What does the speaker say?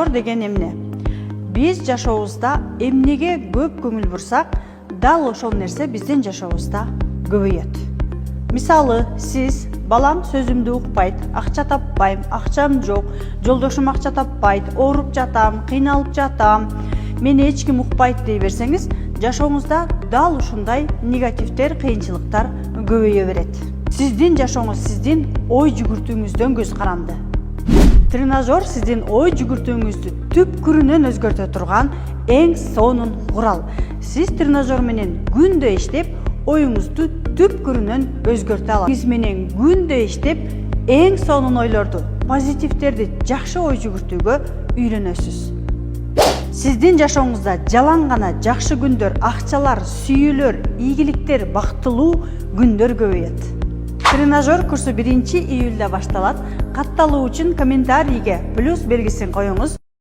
Деген эмне? Биз жашообузда эмнеге көп көңүл бурсак, дал ошол нерсе биздин жашообузда көбөйөт. Мисалы, сиз балам сөзүмдү укпайт, акча таппайм, акчам жок, жолдошум акча таппайт, ооруп жатам, кыйналып жатам, мени эч ким укпайт дей берсеңиз, жашооңузда дал ушундай негативдер, кыйынчылыктар көбөйө берет. Сиздин жашооңуз сиздин ой жүгүртүүңүздөн көз каранды. Тренажер сиздин ой жүгүртүүңүздү түпкүрүнөн өзгөртө турган эң сонун курал. Сиз тренажер менен күндө иштеп, оюңузду түпкүрүнөн өзгөртө аласыз. Биз менен күндө иштеп, эң сонун ойлорду, позитивдерди жакшы ой жүгүртүүгө үйрөнөсүз. Сиздин жашооңузда жалаң гана жакшы күндөр, акчалар, сүйүүлөр, ийгиликтер, бактылуу күндөр көбөйөт. Тренажер курсу 1 июлда башталат. Катталуу үчүн комментарийге плюс белгисин коюңуз.